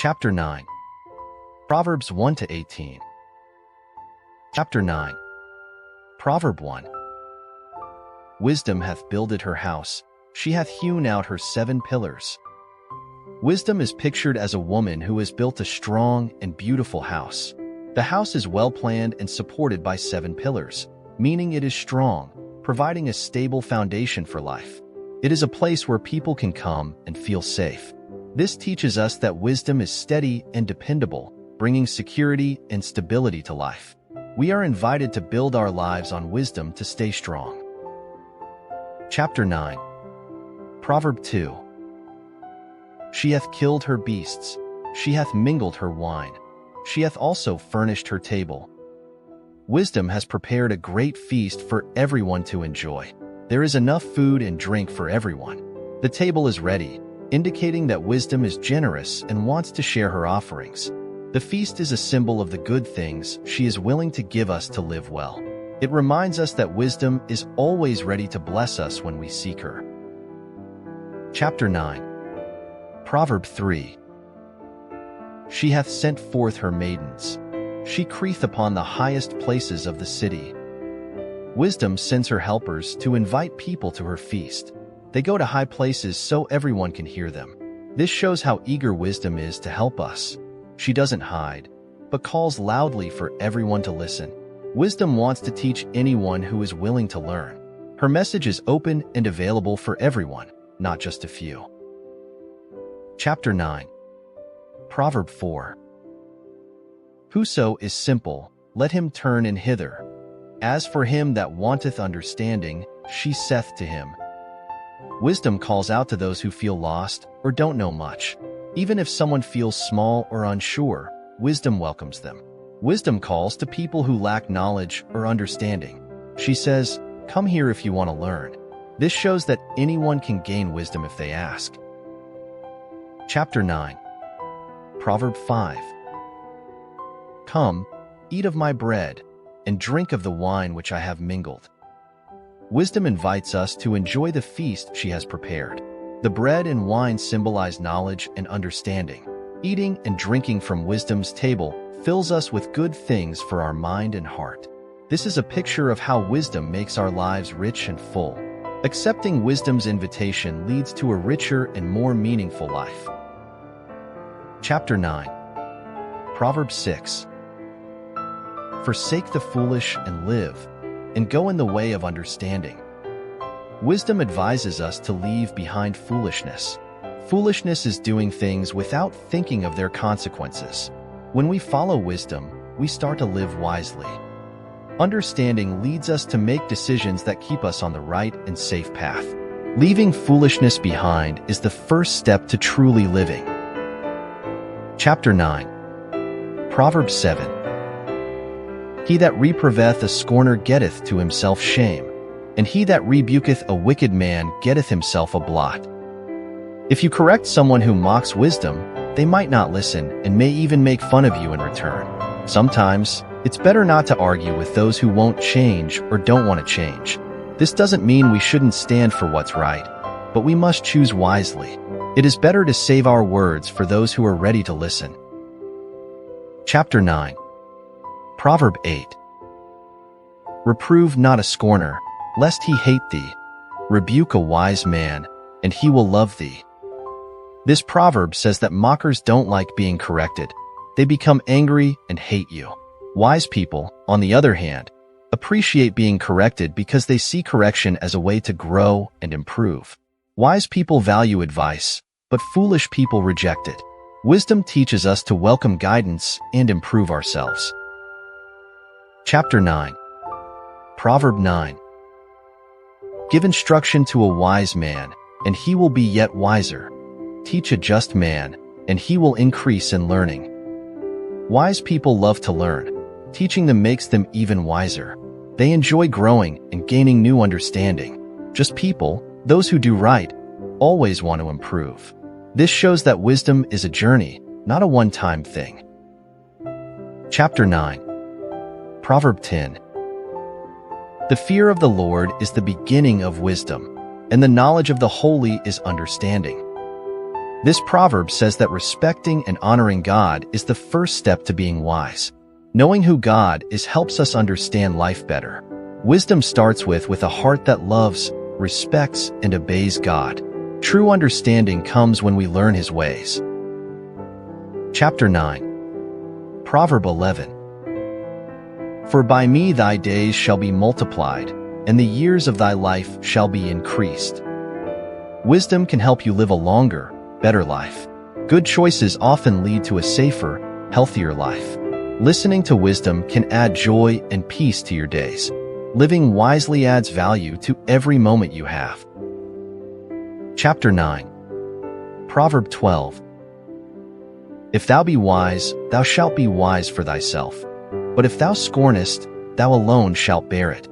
Chapter 9. Proverbs 1-18. Chapter 9. Proverb 1. Wisdom hath builded her house, she hath hewn out her 7 pillars. Wisdom is pictured as a woman who has built a strong and beautiful house. The house is well planned and supported by 7 pillars, meaning it is strong, providing a stable foundation for life. It is a place where people can come and feel safe. This teaches us that wisdom is steady and dependable, bringing security and stability to life. We are invited to build our lives on wisdom to stay strong. Chapter 9. Proverb 2. She hath killed her beasts, she hath mingled her wine, she hath also furnished her table. Wisdom has prepared a great feast for everyone to enjoy. There is enough food and drink for everyone. The table is ready, indicating that wisdom is generous and wants to share her offerings. The feast is a symbol of the good things she is willing to give us to live well. It reminds us that wisdom is always ready to bless us when we seek her. Chapter 9. Proverb 3. She hath sent forth her maidens. She crieth upon the highest places of the city. Wisdom sends her helpers to invite people to her feast. They go to high places so everyone can hear them. This shows how eager wisdom is to help us. She doesn't hide, but calls loudly for everyone to listen. Wisdom wants to teach anyone who is willing to learn. Her message is open and available for everyone, not just a few. Chapter 9. Proverb 4. Whoso is simple, let him turn in hither. As for him that wanteth understanding, she saith to him. Wisdom calls out to those who feel lost or don't know much. Even if someone feels small or unsure, wisdom welcomes them. Wisdom calls to people who lack knowledge or understanding. She says, "Come here if you want to learn." This shows that anyone can gain wisdom if they ask. Chapter 9. Proverb 5. Come, eat of my bread, and drink of the wine which I have mingled. Wisdom invites us to enjoy the feast she has prepared. The bread and wine symbolize knowledge and understanding. Eating and drinking from wisdom's table fills us with good things for our mind and heart. This is a picture of how wisdom makes our lives rich and full. Accepting wisdom's invitation leads to a richer and more meaningful life. Chapter 9. Proverb 6. Forsake the foolish and live, and go in the way of understanding. Wisdom advises us to leave behind foolishness. Foolishness is doing things without thinking of their consequences. When we follow wisdom, we start to live wisely. Understanding leads us to make decisions that keep us on the right and safe path. Leaving foolishness behind is the first step to truly living. Chapter 9. Proverb 7. He that reproveth a scorner getteth to himself shame, and he that rebuketh a wicked man getteth himself a blot. If you correct someone who mocks wisdom, they might not listen and may even make fun of you in return. Sometimes, it's better not to argue with those who won't change or don't want to change. This doesn't mean we shouldn't stand for what's right, but we must choose wisely. It is better to save our words for those who are ready to listen. Chapter 9. Proverb 8. Reprove not a scorner, lest he hate thee. Rebuke a wise man, and he will love thee. This proverb says that mockers don't like being corrected. They become angry and hate you. Wise people, on the other hand, appreciate being corrected because they see correction as a way to grow and improve. Wise people value advice, but foolish people reject it. Wisdom teaches us to welcome guidance and improve ourselves. Chapter 9. Proverb 9. Give instruction to a wise man, and he will be yet wiser. Teach a just man, and he will increase in learning. Wise people love to learn. Teaching them makes them even wiser. They enjoy growing and gaining new understanding. Just people, those who do right, always want to improve. This shows that wisdom is a journey, not a one-time thing. Chapter 9. Proverb 10. The fear of the Lord is the beginning of wisdom, and the knowledge of the holy is understanding. This proverb says that respecting and honoring God is the first step to being wise. Knowing who God is helps us understand life better. Wisdom starts with a heart that loves, respects, and obeys God. True understanding comes when we learn His ways. Chapter 9. Proverb 11. For by me thy days shall be multiplied, and the years of thy life shall be increased. Wisdom can help you live a longer, better life. Good choices often lead to a safer, healthier life. Listening to wisdom can add joy and peace to your days. Living wisely adds value to every moment you have. Chapter 9. Proverb 12. If thou be wise, thou shalt be wise for thyself. But if thou scornest, thou alone shalt bear it.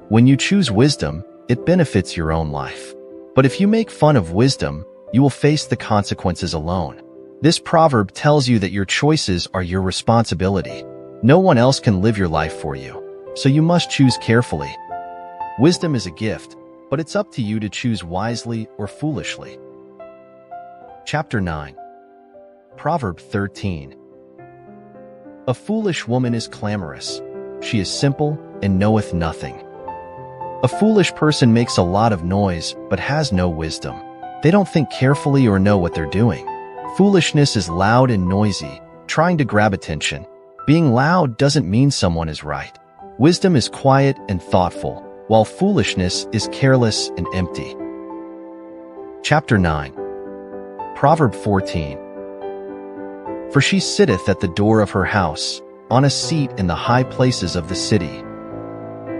When you choose wisdom, it benefits your own life. But if you make fun of wisdom, you will face the consequences alone. This proverb tells you that your choices are your responsibility. No one else can live your life for you, so you must choose carefully. Wisdom is a gift, but it's up to you to choose wisely or foolishly. Chapter 9. Proverb 13. A foolish woman is clamorous. She is simple and knoweth nothing. A foolish person makes a lot of noise but has no wisdom. They don't think carefully or know what they're doing. Foolishness is loud and noisy, trying to grab attention. Being loud doesn't mean someone is right. Wisdom is quiet and thoughtful, while foolishness is careless and empty. Chapter 9. Proverb 14. For she sitteth at the door of her house, on a seat in the high places of the city.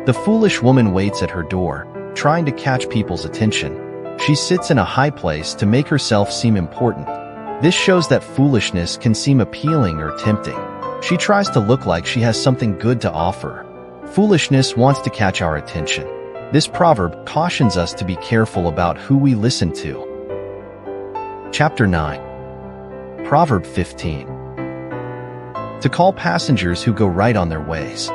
The foolish woman waits at her door, trying to catch people's attention. She sits in a high place to make herself seem important. This shows that foolishness can seem appealing or tempting. She tries to look like she has something good to offer. Foolishness wants to catch our attention. This proverb cautions us to be careful about who we listen to. Chapter 9. Proverb 15. To call passengers who go right on their ways.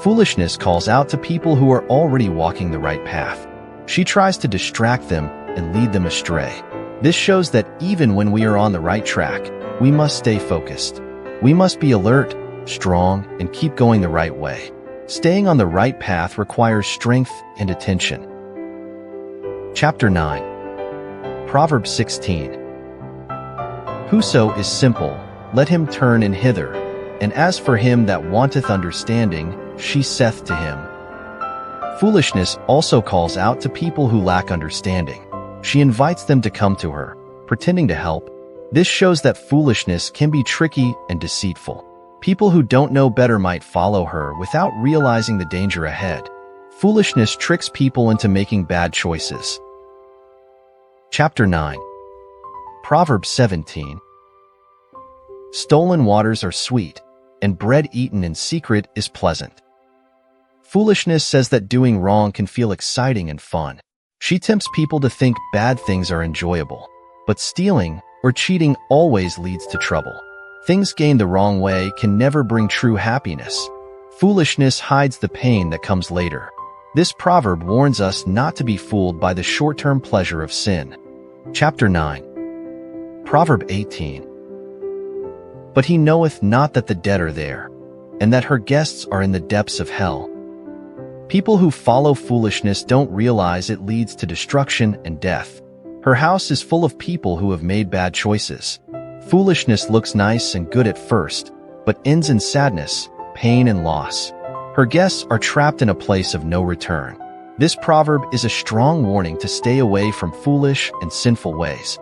Foolishness calls out to people who are already walking the right path. She tries to distract them and lead them astray. This shows that even when we are on the right track, we must stay focused. We must be alert, strong, and keep going the right way. Staying on the right path requires strength and attention. Chapter 9. Proverb 16. Whoso is simple, let him turn in hither, and as for him that wanteth understanding, she saith to him. Foolishness also calls out to people who lack understanding. She invites them to come to her, pretending to help. This shows that foolishness can be tricky and deceitful. People who don't know better might follow her without realizing the danger ahead. Foolishness tricks people into making bad choices. Chapter 9. Proverbs 17. Stolen waters are sweet, and bread eaten in secret is pleasant. Foolishness says that doing wrong can feel exciting and fun. She tempts people to think bad things are enjoyable. But stealing or cheating always leads to trouble. Things gained the wrong way can never bring true happiness. Foolishness hides the pain that comes later. This proverb warns us not to be fooled by the short-term pleasure of sin. Chapter 9. Proverb 18. But he knoweth not that the dead are there, and that her guests are in the depths of hell. People who follow foolishness don't realize it leads to destruction and death. Her house is full of people who have made bad choices. Foolishness looks nice and good at first, but ends in sadness, pain, and loss. Her guests are trapped in a place of no return. This proverb is a strong warning to stay away from foolish and sinful ways.